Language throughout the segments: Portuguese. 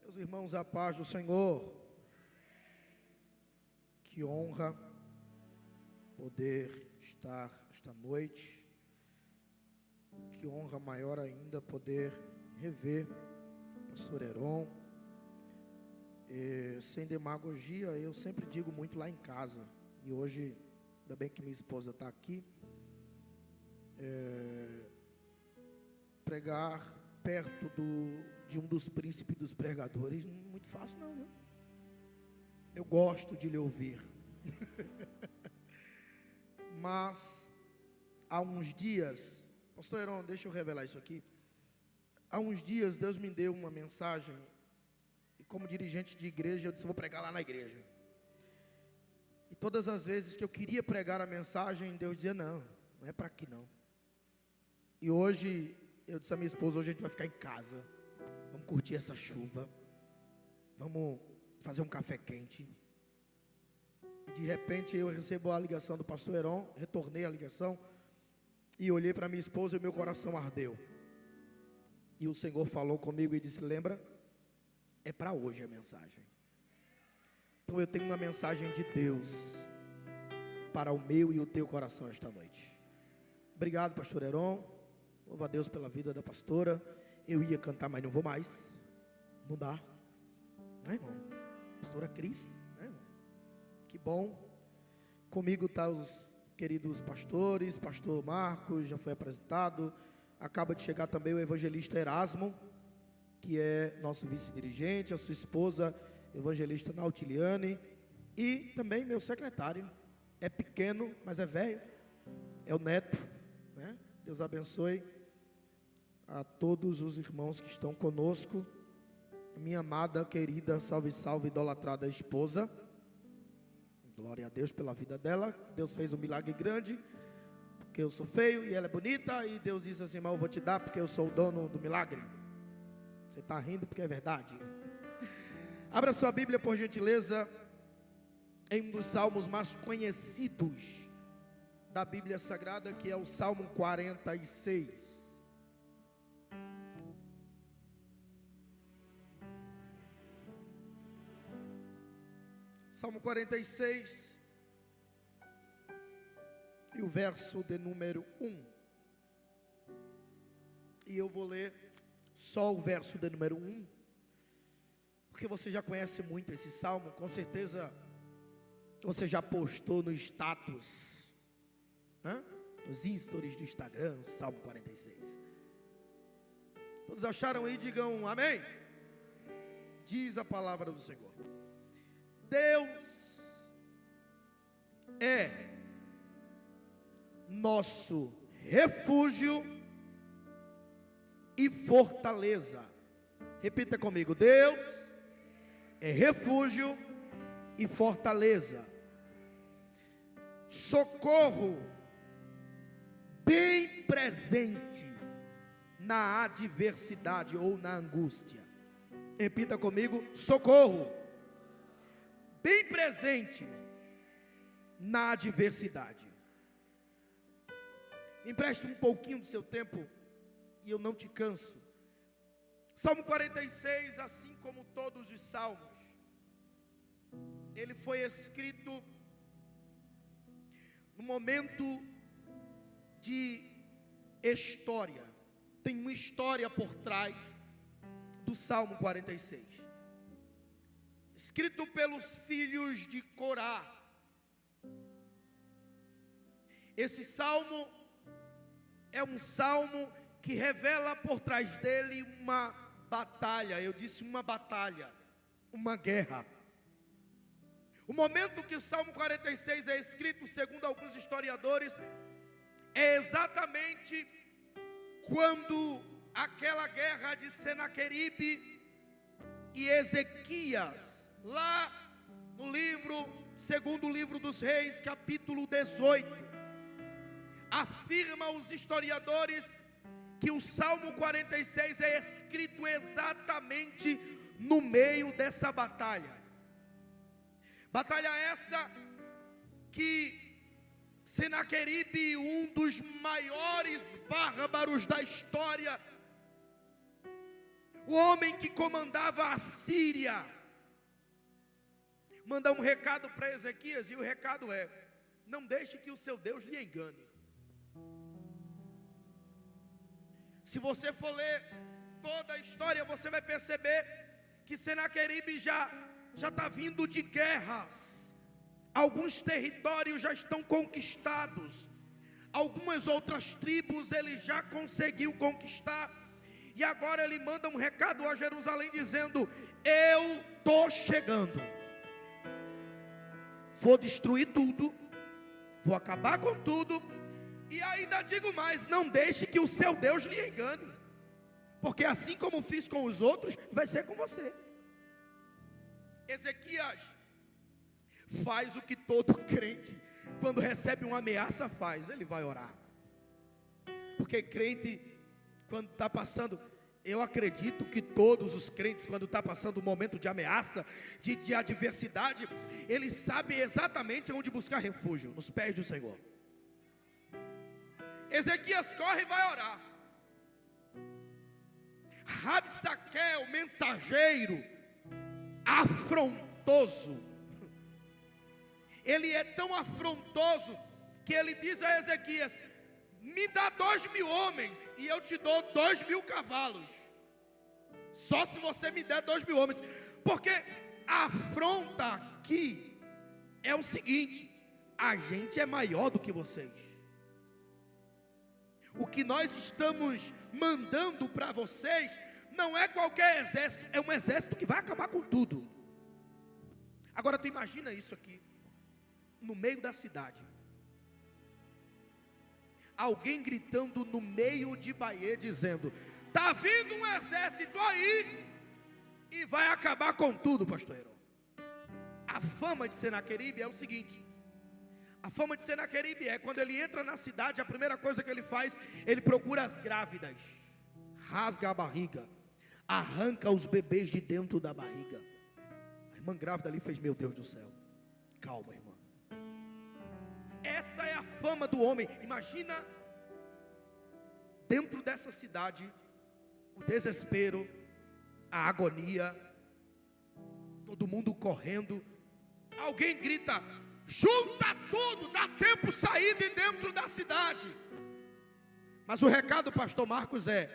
Meus irmãos, a paz do Senhor. Que honra poder estar esta noite. Que honra maior ainda poder rever o pastor Heron. Sem demagogia, eu sempre digo muito lá em casa. E hoje, ainda bem que minha esposa está aqui. Pregar perto de um dos príncipes dos pregadores, não é muito fácil não, viu? Eu gosto de lhe ouvir. Mas há uns dias, pastor Heron, deixa eu revelar isso aqui. Há uns dias Deus me deu uma mensagem, e como dirigente de igreja eu disse, vou pregar lá na igreja. E todas as vezes que eu queria pregar a mensagem, Deus dizia, não é para aqui não. E hoje eu disse à minha esposa, hoje a gente vai ficar em casa, vamos curtir essa chuva, vamos fazer um café quente. E de repente eu recebo a ligação do pastor Heron, retornei a ligação e olhei para minha esposa e meu coração ardeu. E o Senhor falou comigo e disse, lembra, é para hoje a mensagem. Então eu tenho uma mensagem de Deus para o meu e o teu coração esta noite. Obrigado, pastor Heron. Louva a Deus pela vida da pastora. Eu ia cantar, mas não vou mais. Não dá. Não é, irmão? Pastora Cris, não é, irmão? Que bom. Comigo estão os queridos pastores. Pastor Marcos já foi apresentado. Acaba de chegar também o evangelista Erasmo, que é nosso vice-dirigente. A sua esposa, evangelista Nautiliane. E também meu secretário. É pequeno, mas é velho. É o neto, né? Deus abençoe a todos os irmãos que estão conosco. Minha amada, querida, salve, salve, idolatrada esposa. Glória a Deus pela vida dela. Deus fez um milagre grande, porque eu sou feio e ela é bonita. E Deus disse assim, irmão, eu vou te dar porque eu sou o dono do milagre. Você está rindo porque é verdade. Abra sua Bíblia, por gentileza, em um dos salmos mais conhecidos da Bíblia Sagrada, que é o Salmo 46. Salmo 46 e o verso de número 1. E eu vou ler só o verso de número 1, porque você já conhece muito esse salmo, com certeza você já postou no status, nos stories do Instagram, Salmo 46. Todos acharam aí? Digam amém. Diz a palavra do Senhor. Deus é nosso refúgio e fortaleza. Repita comigo. Deus é refúgio e fortaleza. Socorro bem presente na adversidade ou na angústia. Repita comigo. Socorro bem presente na adversidade. Me empreste um pouquinho do seu tempo e eu não te canso. Salmo 46, assim como todos os salmos, ele foi escrito no momento de história. Tem uma história por trás do Salmo 46. Escrito pelos filhos de Corá. Esse salmo é um salmo que revela por trás dele uma batalha. Eu disse uma batalha, uma guerra. O momento que o Salmo 46 é escrito, segundo alguns historiadores, é exatamente quando aquela guerra de Senaqueribe e Ezequias, lá no segundo livro dos Reis, capítulo 18, afirma os historiadores que o Salmo 46 é escrito exatamente no meio dessa batalha. Batalha essa que Senaqueribe, um dos maiores bárbaros da história, o homem que comandava a Síria, manda um recado para Ezequias, e o recado é: não deixe que o seu Deus lhe engane. Se você for ler toda a história, você vai perceber que Senaqueribe já está vindo de guerras. Alguns territórios já estão conquistados, algumas outras tribos ele já conseguiu conquistar, e agora ele manda um recado a Jerusalém dizendo: eu estou chegando, vou destruir tudo, vou acabar com tudo, e ainda digo mais: não deixe que o seu Deus lhe engane, porque assim como fiz com os outros, vai ser com você. Ezequias faz o que todo crente, quando recebe uma ameaça, faz: ele vai orar. Porque crente, quando está passando, eu acredito que todos os crentes, quando está passando um momento de ameaça, de adversidade, eles sabem exatamente onde buscar refúgio: nos pés do Senhor. Ezequias corre e vai orar. Rabsaque, o mensageiro afrontoso, ele é tão afrontoso que ele diz a Ezequias: me dá 2.000 homens e eu te dou 2.000 cavalos, só se você me der 2.000 homens. Porque a afronta aqui é o seguinte: a gente é maior do que vocês. O que nós estamos mandando para vocês não é qualquer exército, é um exército que vai acabar com tudo. Agora tu imagina isso aqui, no meio da cidade, alguém gritando no meio de Bahia, dizendo: está vindo um exército aí e vai acabar com tudo, pastor Heron. A fama de Senaqueribe é o seguinte: a fama de Senaqueribe é, quando ele entra na cidade, a primeira coisa que ele faz, ele procura as grávidas, rasga a barriga, arranca os bebês de dentro da barriga. A irmã grávida ali fez: meu Deus do céu, calma, irmã. Essa é a fama do homem. Imagina, dentro dessa cidade, o desespero, a agonia, todo mundo correndo. Alguém grita: junta tudo, dá tempo sair de dentro da cidade. Mas o recado, pastor Marcos, é: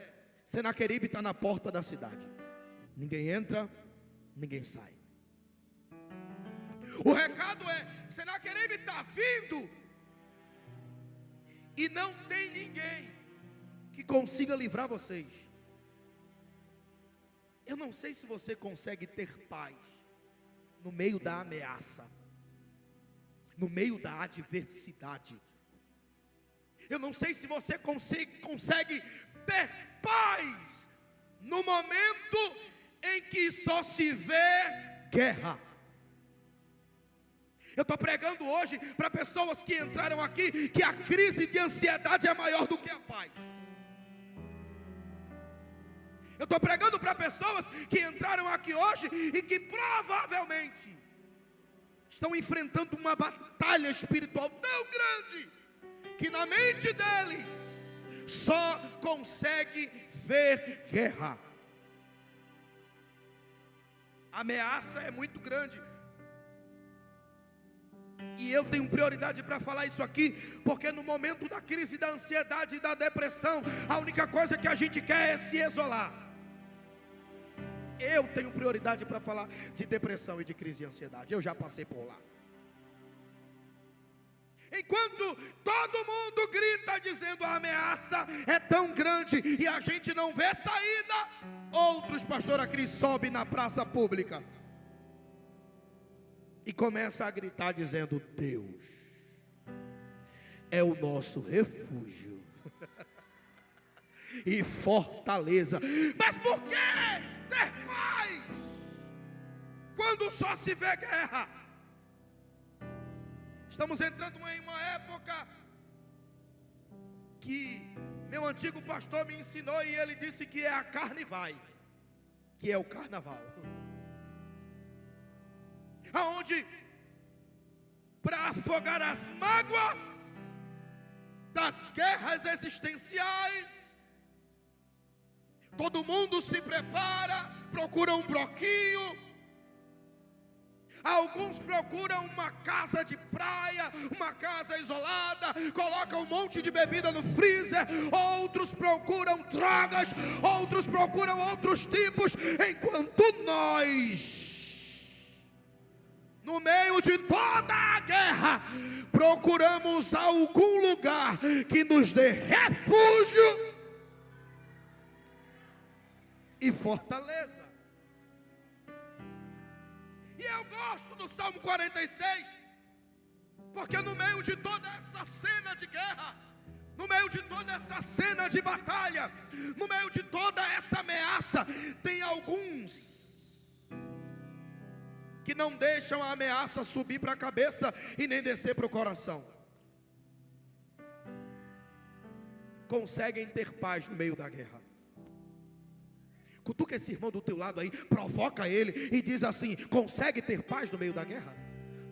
Senaqueribe está na porta da cidade, ninguém entra, ninguém sai. O recado é: Senaqueribe está vindo e não tem ninguém que consiga livrar vocês. Eu não sei se você consegue ter paz no meio da ameaça, no meio da adversidade. Eu não sei se você consegue ter paz no momento em que só se vê guerra. Eu estou pregando hoje para pessoas que entraram aqui, que a crise de ansiedade é maior do que a paz. Eu estou pregando para pessoas que entraram aqui hoje e que provavelmente estão enfrentando uma batalha espiritual tão grande que na mente deles só consegue ver guerra. A ameaça é muito grande. E eu tenho prioridade para falar isso aqui, porque no momento da crise, da ansiedade e da depressão, a única coisa que a gente quer é se isolar. Eu tenho prioridade para falar de depressão e de crise de ansiedade. Eu já passei por lá. Enquanto todo mundo grita dizendo a ameaça é tão grande e a gente não vê saída, outros, pastora Cris, sobe na praça pública e começa a gritar dizendo: Deus é o nosso refúgio e fortaleza. Mas por que ter paz quando só se vê guerra? Estamos entrando em uma época que meu antigo pastor me ensinou, e ele disse que é a carne vai, que é o carnaval, aonde, para afogar as mágoas das guerras existenciais, Todo mundo se prepara, procura um bloquinho. Alguns procuram uma casa de praia, uma casa isolada, colocam um monte de bebida no freezer. Outros procuram drogas, outros procuram outros tipos. Enquanto nós, no meio de toda a guerra, procuramos algum lugar que nos dê refúgio e fortaleza. E eu gosto do Salmo 46, porque no meio de toda essa cena de guerra, no meio de toda essa cena de batalha, no meio de toda essa ameaça, tem alguns que não deixam a ameaça subir para a cabeça e nem descer para o coração. Conseguem ter paz no meio da guerra. Cutuca esse irmão do teu lado aí, provoca ele e diz assim: consegue ter paz no meio da guerra?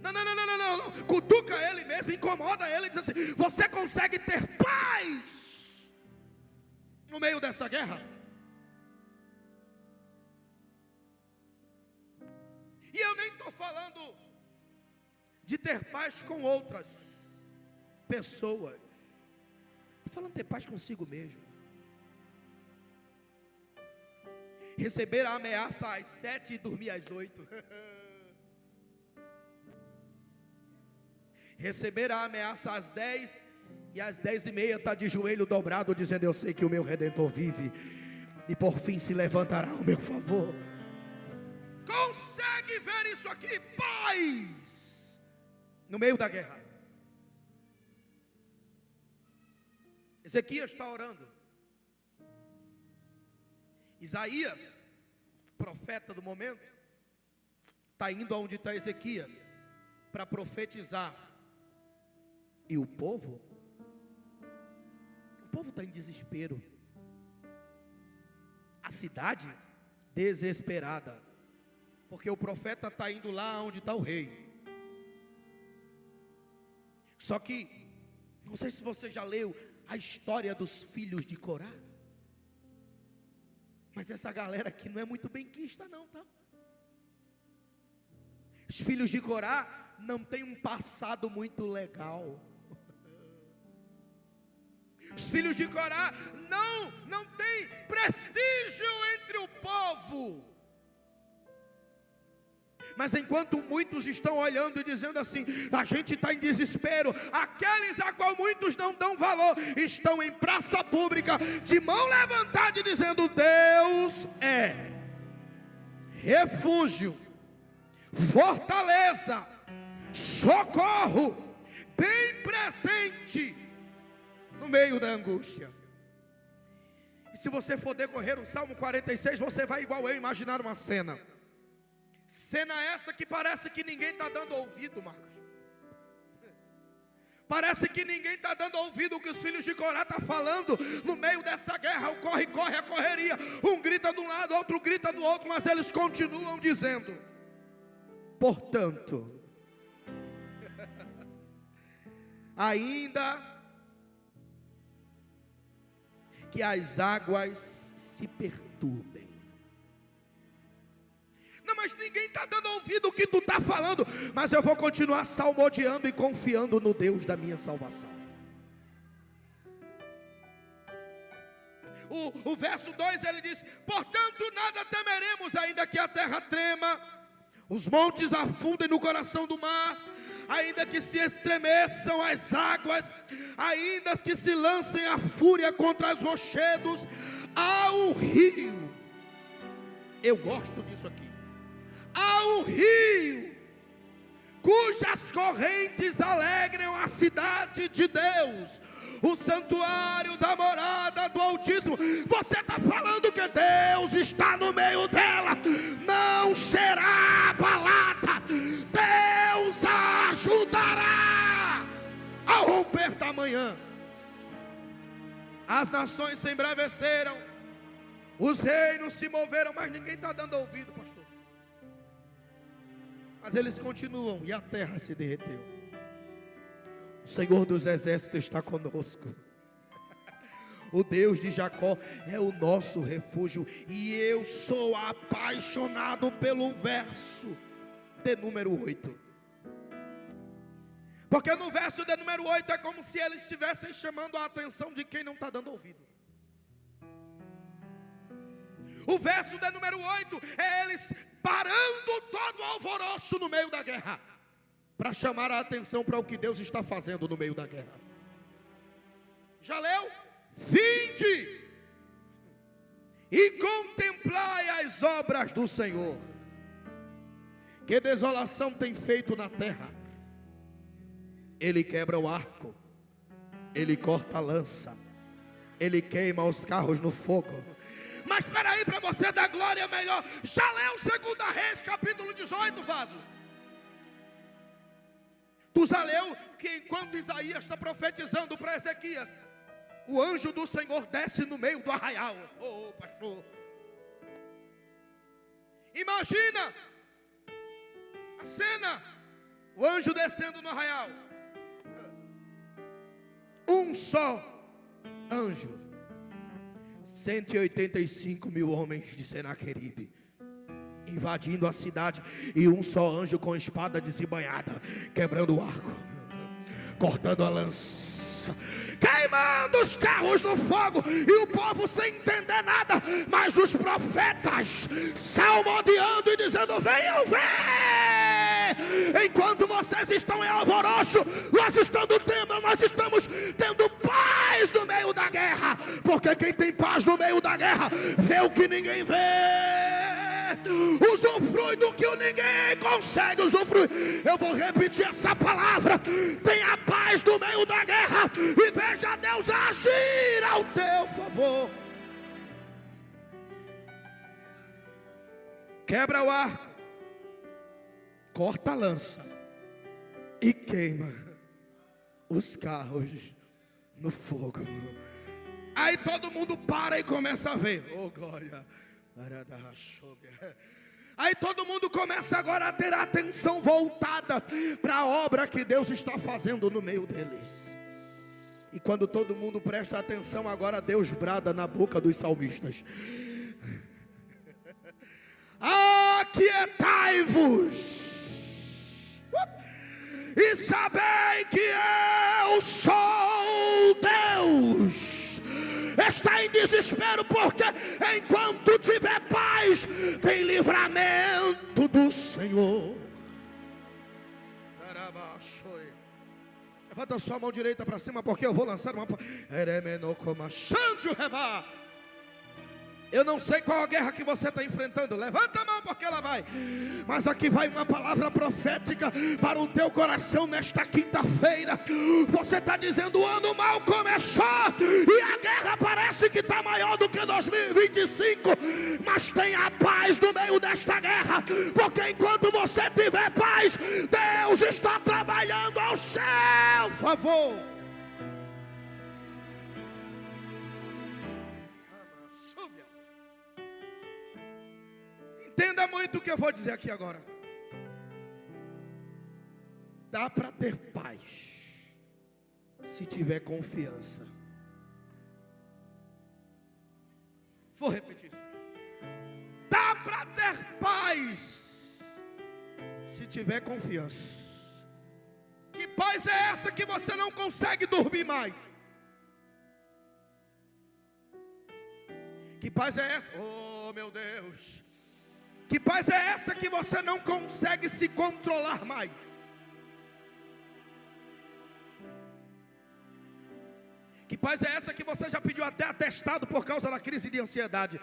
Não. Cutuca ele mesmo, incomoda ele e diz assim: você consegue ter paz no meio dessa guerra? E eu nem estou falando de ter paz com outras pessoas. Estou falando de ter paz consigo mesmo. Receber a ameaça às 7 e dormir às 8. Receber a ameaça às 10 e às 10:30 está de joelho dobrado, dizendo: eu sei que o meu Redentor vive e por fim se levantará ao meu favor. Consegue ver isso aqui? Paz no meio da guerra. Ezequias está orando. Isaías, profeta do momento, está indo aonde está Ezequias para profetizar. E o povo está em desespero. A cidade desesperada, porque o profeta está indo lá onde está o rei. Só que, não sei se você já leu a história dos filhos de Corá. Mas essa galera aqui não é muito benquista não, tá? Os filhos de Corá não têm um passado muito legal. Os filhos de Corá não têm prestígio entre o povo. Mas enquanto muitos estão olhando e dizendo assim: a gente está em desespero, aqueles a qual muitos não dão valor estão em praça pública, de mão levantada, e dizendo: Deus é refúgio, fortaleza, socorro, bem presente no meio da angústia. E se você for decorrer o Salmo 46, você vai igual eu imaginar uma cena. Cena essa que parece que ninguém está dando ouvido, Marcos. Parece que ninguém está dando ouvido o que os filhos de Corá estão falando. No meio dessa guerra, o corre, a correria. Um grita de um lado, outro grita do outro, mas eles continuam dizendo: portanto, ainda que as águas se perturbem. Não, mas ninguém está dando ouvido o que tu está falando. Mas eu vou continuar salmodiando e confiando no Deus da minha salvação. O verso 2 ele diz: portanto nada temeremos, ainda que a terra trema, os montes afundem no coração do mar, ainda que se estremeçam as águas, ainda que se lancem a fúria contra os rochedos, há um rio. Eu gosto disso aqui. Há um rio cujas correntes alegram a cidade de Deus, o santuário da morada do Altíssimo. Você está falando que Deus está no meio dela, não será abalada. Deus a ajudará ao romper da manhã. As nações se embraveceram, os reinos se moveram, mas ninguém está dando ouvido, pastor. Mas eles continuam e a terra se derreteu. O Senhor dos exércitos está conosco. O Deus de Jacó é o nosso refúgio. E eu sou apaixonado pelo verso de número 8. Porque no verso de número 8 é como se eles estivessem chamando a atenção de quem não está dando ouvido. O verso de número 8 é eles parando todo o alvoroço no meio da guerra, para chamar a atenção para o que Deus está fazendo no meio da guerra. Já leu? Vinde e contemplai as obras do Senhor. Que desolação tem feito na terra. Ele quebra o arco, ele corta a lança, ele queima os carros no fogo. Mas espera aí, para você dar glória melhor, já leu 2 Reis capítulo 18, vaso? Tu já leu que enquanto Isaías está profetizando para Ezequias, o anjo do Senhor desce no meio do arraial. Oh, pastor, imagina a cena, o anjo descendo no arraial. Um só anjo, 185 mil homens de Senaqueribe invadindo a cidade, e um só anjo com espada desembainhada, quebrando o arco, cortando a lança, queimando os carros no fogo, e o povo sem entender nada, mas os profetas salmodiando e dizendo: venham ver, enquanto vocês estão em alvoroço, nós estamos tendo paz no meio da guerra, porque quem tem paz no meio da guerra vê o que ninguém vê, usufrui do que ninguém consegue usufruir. Eu vou repetir essa palavra: tenha paz no meio da guerra e veja Deus agir ao teu favor. Quebra o arco, corta a lança e queima os carros no fogo. Aí todo mundo para e começa a ver. Oh, glória. Aí todo mundo começa agora a ter a atenção voltada para a obra que Deus está fazendo no meio deles. E quando todo mundo presta atenção, agora Deus brada na boca dos salmistas: aquietai-vos e sabei que eu sou Deus. Está em desespero porque enquanto tiver paz, tem livramento do Senhor. Levanta a sua mão direita para cima, porque eu vou lançar uma. Eu não sei qual a guerra que você está enfrentando. Levanta a mão, porque ela vai. Mas aqui vai uma palavra profética para o teu coração nesta quinta-feira. Você está dizendo: o ano mal começou e a guerra parece que está maior do que 2025. Mas tenha paz no meio desta guerra, porque enquanto você tiver paz, Deus está trabalhando ao seu favor. Entenda muito o que eu vou dizer aqui agora. Dá para ter paz se tiver confiança. Vou repetir isso. Dá para ter paz se tiver confiança. Que paz é essa que você não consegue dormir mais? Que paz é essa? Oh, meu Deus! Que paz é essa que você não consegue se controlar mais? Que paz é essa que você já pediu até atestado por causa da crise de ansiedade?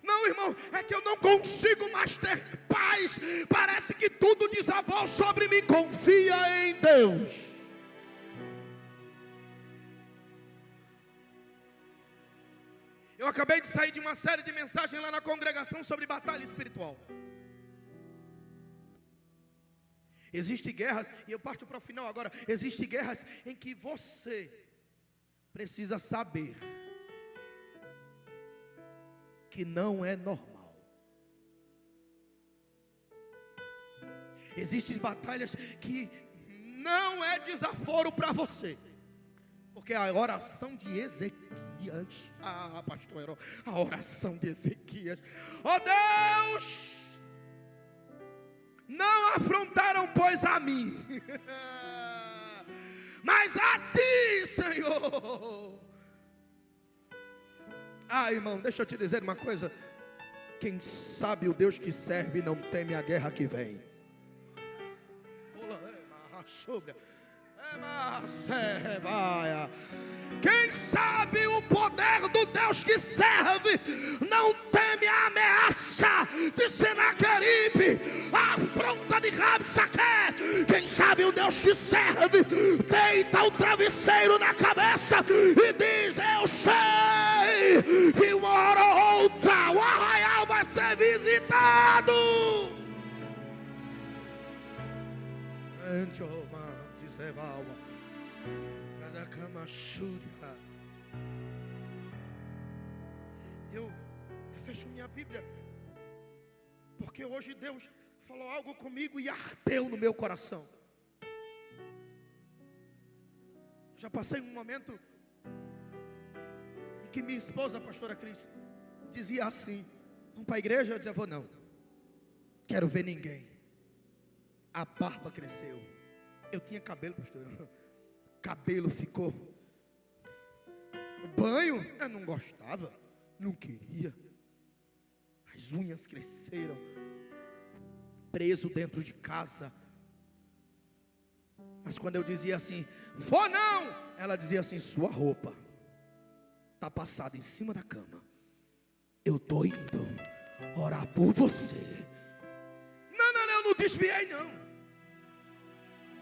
Não, irmão, é que eu não consigo mais ter paz. Parece que tudo desabou sobre mim. Confia em Deus. Eu acabei de sair de uma série de mensagens lá na congregação sobre batalha espiritual. Existem guerras, e eu parto para o final agora. Existem guerras em que você precisa saber que não é normal. Existem batalhas que não é desaforo para você. Porque a oração de Ezequias, pastor Heron, a oração de Ezequias: ó Deus, não afrontaram pois a mim, mas a ti, Senhor. Irmão, deixa eu te dizer uma coisa. Quem sabe o Deus que serve não teme a guerra que vem. Quem sabe o poder do Deus que serve não teme a ameaça de Senaqueribe, a afronta de Rabsaque. Quem sabe o Deus que serve deita o travesseiro na cabeça e diz: eu sei que uma hora ou outra o arraial vai ser visitado. Eu fecho minha Bíblia, porque hoje Deus falou algo comigo e ardeu no meu coração. Já passei um momento em que minha esposa, a pastora Cris, dizia assim: vamos para a igreja? Eu dizia: vou não, quero ver ninguém. A barba cresceu. Eu tinha cabelo, pastor. Cabelo ficou. O banho, eu não gostava, não queria. As unhas cresceram. Preso dentro de casa. Mas quando eu dizia assim: vou não, ela dizia assim: sua roupa está passada em cima da cama. Eu estou indo orar por você. Não, eu não desviei não.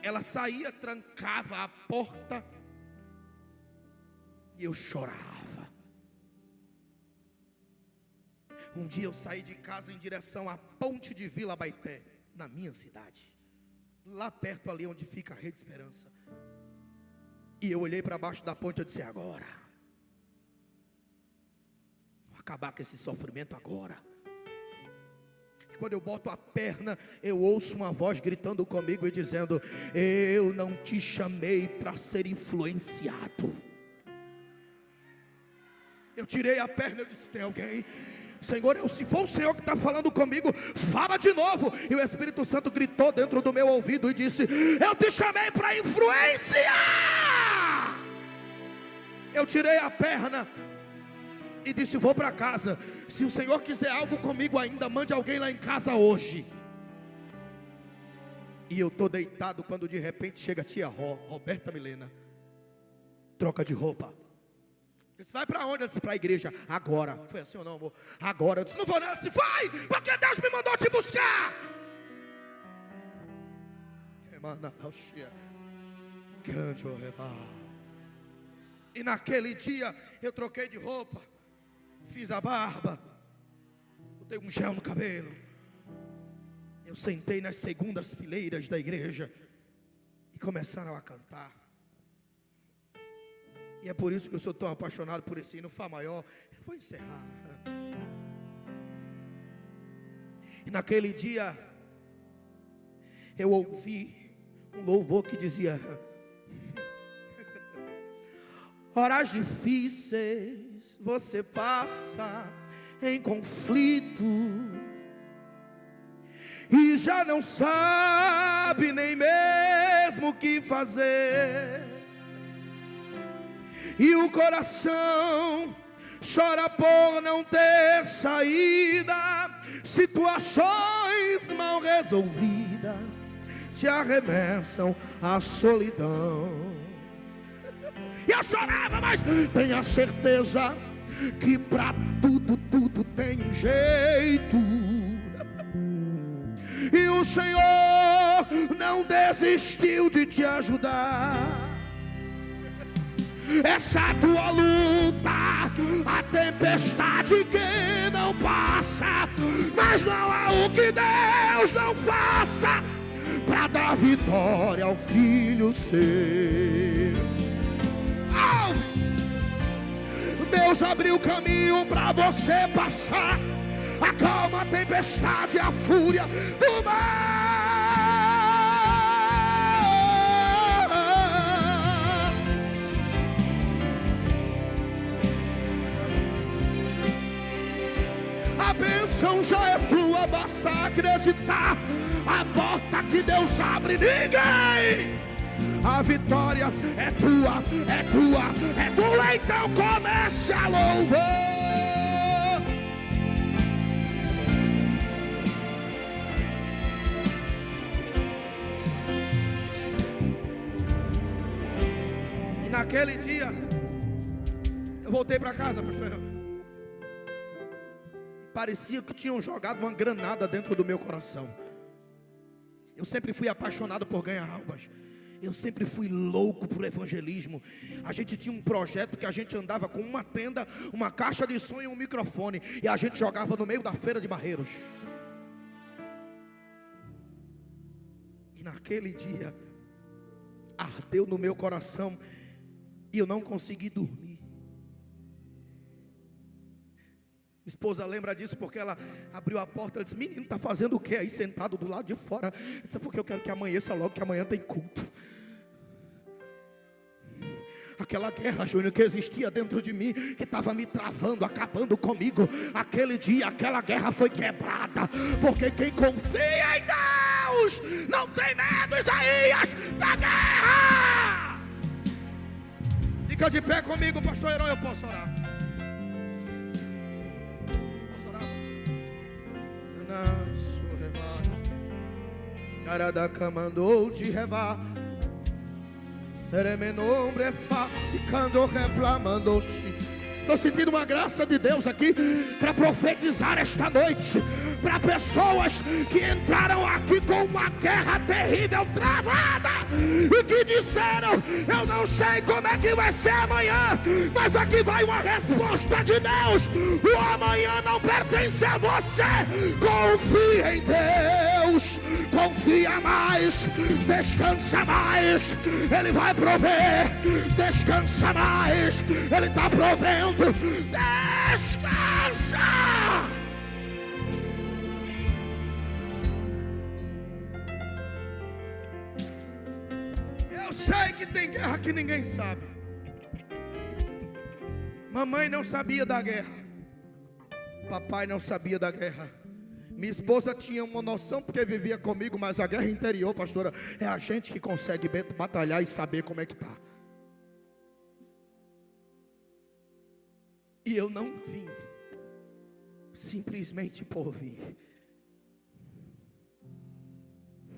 Ela saía, trancava a porta e eu chorava. Um dia eu saí de casa em direção à ponte de Vila Baité, na minha cidade, lá perto ali onde fica a Rede Esperança. E eu olhei para baixo da ponte e disse: agora, vou acabar com esse sofrimento agora. Quando eu boto a perna, eu ouço uma voz gritando comigo e dizendo: eu não te chamei para ser influenciado. Eu tirei a perna e disse: tem alguém? Senhor, se for o Senhor que está falando comigo, fala de novo. E o Espírito Santo gritou dentro do meu ouvido e disse: eu te chamei para influenciar. Eu tirei a perna e disse: vou para casa. Se o Senhor quiser algo comigo ainda, mande alguém lá em casa hoje. E eu estou deitado quando de repente chega a tia Roberta Milena. Troca de roupa. Eu disse: vai para onde? Eu disse: para a igreja. Agora. Foi assim ou não, amor? Agora. Eu disse: não vou não. Eu disse: vai, porque Deus me mandou te buscar. E naquele dia eu troquei de roupa, fiz a barba, botei um gel no cabelo. Eu sentei nas segundas fileiras da igreja e começaram a cantar. E é por isso que eu sou tão apaixonado por esse hino Fá maior. Eu vou encerrar. E naquele dia eu ouvi um louvor que dizia: horas difíceis você passa em conflito e já não sabe nem mesmo o que fazer. E o coração chora por não ter saída. Situações mal resolvidas te arremessam à solidão. E eu chorava, mas tenha certeza que pra tudo tem um jeito. E o Senhor não desistiu de te ajudar. Essa tua luta, a tempestade que não passa, mas não há o que Deus não faça para dar vitória ao filho seu. Deus abriu caminho para você passar. Acalma a tempestade, a fúria do mar. A bênção já é tua, basta acreditar. A porta que Deus abre, ninguém. A vitória é tua, é tua, é tua. Então comece a louvar. E naquele dia eu voltei para casa, pastor. Parecia que tinham jogado uma granada dentro do meu coração. Eu sempre fui apaixonado por ganhar almas. Eu sempre fui louco por evangelismo. A gente tinha um projeto que a gente andava com uma tenda, uma caixa de som e um microfone, e a gente jogava no meio da feira de Barreiros. E naquele dia ardeu no meu coração e eu não consegui dormir. Minha esposa lembra disso porque ela abriu a porta e disse: menino, está fazendo o que aí sentado do lado de fora? Eu disse: porque eu quero que amanheça logo, que amanhã tem culto. Aquela guerra, Júnior, que existia dentro de mim, que estava me travando, acabando comigo, aquele dia, aquela guerra foi quebrada. Porque quem confia em Deus não tem medo, Isaías, da guerra. Fica de pé comigo, pastor Heron, eu posso orar. Cara da cama andou de revar. Eremenombre face cando reclamando-se. Estou sentindo uma graça de Deus aqui para profetizar esta noite para pessoas que entraram aqui com uma guerra terrível travada e que disseram: eu não sei como é que vai ser amanhã, mas aqui vai uma resposta de Deus. O amanhã não pertence a você. Confia em Deus, confia mais, descansa mais, Ele vai prover. Descansa mais, Ele está provendo. Descansa. Eu sei que tem guerra que ninguém sabe. Mamãe não sabia da guerra, papai não sabia da guerra. Minha esposa tinha uma noção porque vivia comigo, mas a guerra interior, pastora, é a gente que consegue batalhar e saber como é que está. E eu não vim simplesmente por vir.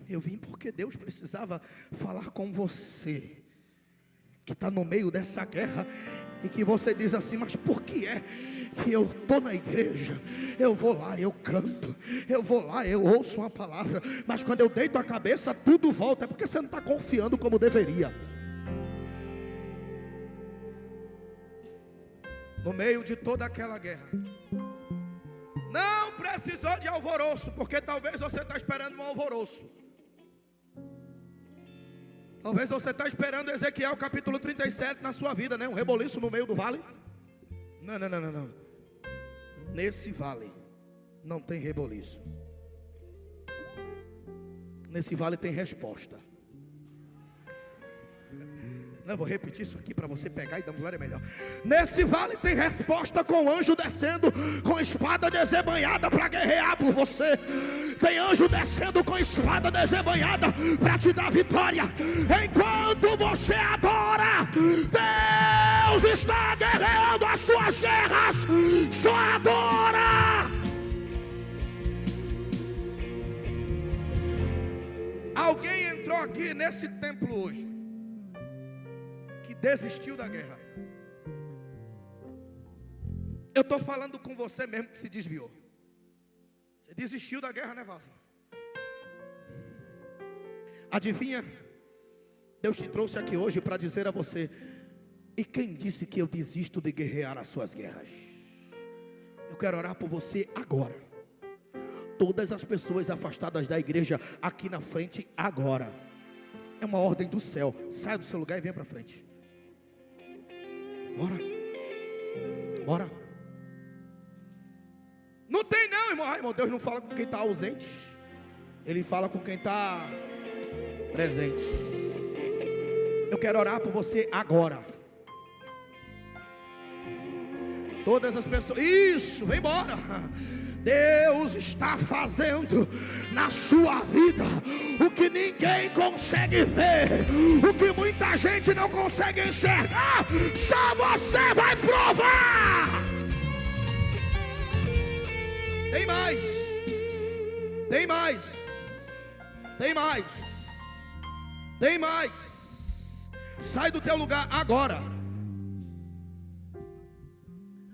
Eu vim porque Deus precisava falar com você que está no meio dessa guerra e que você diz assim: mas por que é que eu estou na igreja, eu vou lá, eu canto, eu vou lá, eu ouço uma palavra, mas quando eu deito a cabeça tudo volta? É porque você não está confiando como deveria. No meio de toda aquela guerra, não precisou de alvoroço, porque talvez você está esperando um alvoroço. Talvez você está esperando Ezequiel capítulo 37 na sua vida, né? Um reboliço no meio do vale. Não. Nesse vale não tem reboliço. Nesse vale tem resposta. Não, vou repetir isso aqui para você pegar e dar uma glória melhor. Nesse vale tem resposta, com anjo descendo com espada desembanhada para guerrear por você. Tem anjo descendo com espada desembanhada para te dar vitória. Enquanto você adora, Deus está guerreando as suas guerras. Só adora. Alguém entrou aqui nesse templo hoje desistiu da guerra. Eu estou falando com você mesmo que se desviou. Você desistiu da guerra, né, Valsa? Adivinha? Deus te trouxe aqui hoje para dizer a você: e quem disse que eu desisto de guerrear as suas guerras? Eu quero orar por você agora. Todas as pessoas afastadas da igreja aqui na frente agora. É uma ordem do céu. Sai do seu lugar e venha para frente. Bora. Não tem não, irmão. Ai, irmão, Deus não fala com quem está ausente. Ele fala com quem está presente. Eu quero orar por você agora. Todas as pessoas. Isso, vem embora. Deus está fazendo na sua vida o que ninguém consegue ver, o que muita gente não consegue enxergar, só você vai provar. Tem mais, tem mais, tem mais, tem mais. Sai do teu lugar agora.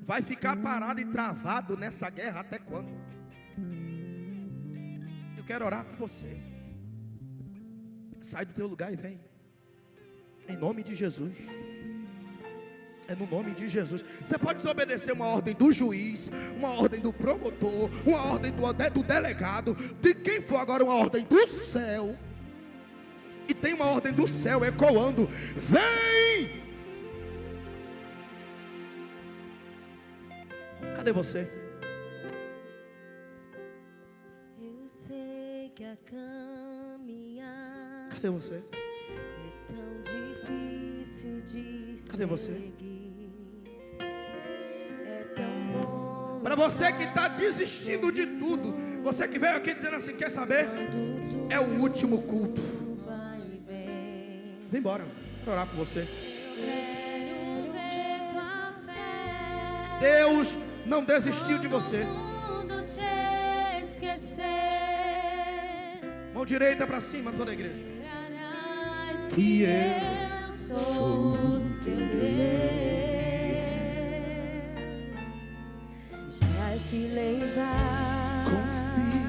Vai ficar parado e travado nessa guerra até quando? Eu quero orar por você. Sai do teu lugar e vem. Em nome de Jesus. É no nome de Jesus. Você pode desobedecer uma ordem do juiz, uma ordem do promotor, uma ordem do delegado, de quem for agora, uma ordem do céu. E tem uma ordem do céu ecoando: vem! Cadê você? Eu sei que a caminhar Cadê você? é tão difícil de Cadê você? seguir. É tão bom Para você que está desistindo de tudo, você que veio aqui dizendo assim: quer saber? É o último culto. vai bem. Vem embora, vou orar por você. Quero ver tua fé. Deus não desistiu de você. Mundo te esquecer. Mão direita para cima, toda a igreja. Lembrarás Que que eu eu sou o teu Deus. Já te levar. Confie.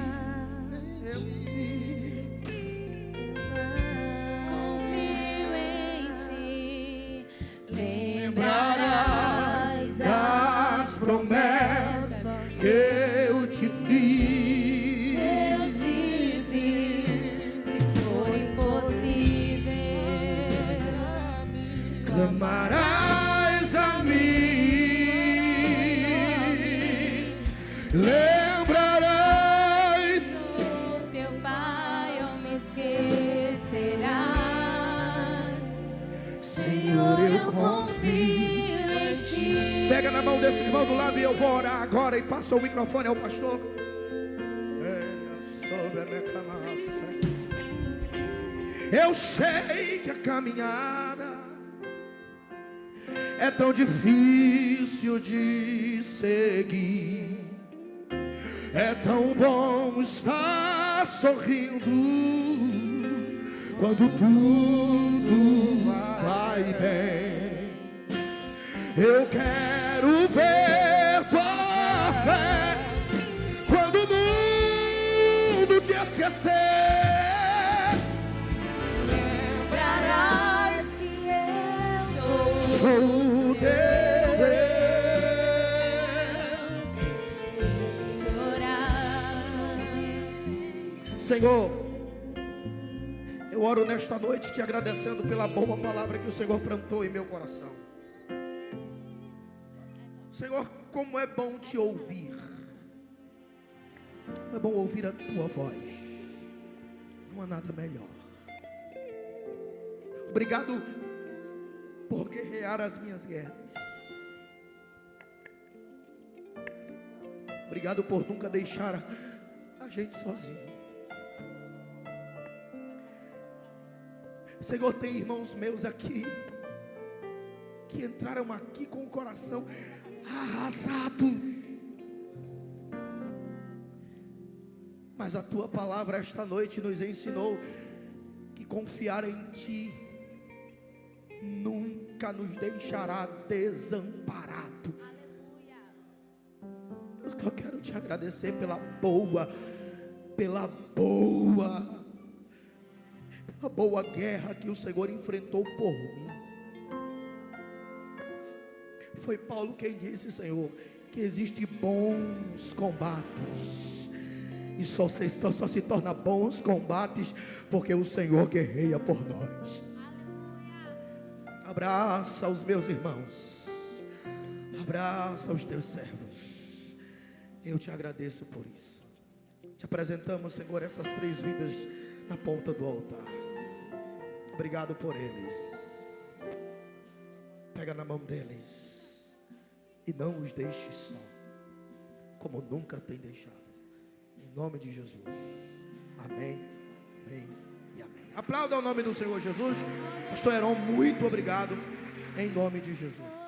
Confio em ti. Lembrarás Lembrarás das promessas que eu te fiz. eu te fiz. Se for impossível, Clamarás a mim. Lembrarás. sou teu pai, ou me esquecerás. Senhor, eu confio em ti. Pega na mão desse irmão do lado e eu vou orar agora. E passa o microfone ao pastor. Sobre a minha cama. Eu sei que a caminhada é tão difícil de seguir. É tão bom estar sorrindo quando tudo vai bem. Eu quero ver tua fé quando o mundo te esquecer. Lembrarás Que eu sou Sou teu Deus. chorar. Senhor, eu oro nesta noite te agradecendo pela boa palavra que o Senhor plantou em meu coração. Senhor, como é bom te ouvir. Como é bom ouvir a tua voz. Não há nada melhor. Obrigado por guerrear as minhas guerras. Obrigado por nunca deixar a gente sozinho. Senhor, tem irmãos meus aqui que entraram aqui com o coração arrasado, mas a tua palavra esta noite nos ensinou que confiar em ti nunca nos deixará desamparado. Eu só quero te agradecer pela boa guerra que o Senhor enfrentou por mim. Foi Paulo quem disse, Senhor, que existem bons combates, e só se torna bons combates porque o Senhor guerreia por nós. Abraça os meus irmãos, abraça os teus servos. Eu te agradeço por isso. Te apresentamos, Senhor, essas 3 vidas na ponta do altar. Obrigado por eles. Pega na mão deles e não os deixe só. como nunca tem deixado. Em nome de Jesus. Amém, amém e amém. Aplauda o nome do Senhor Jesus. Pastor Heron, muito obrigado. Em nome de Jesus.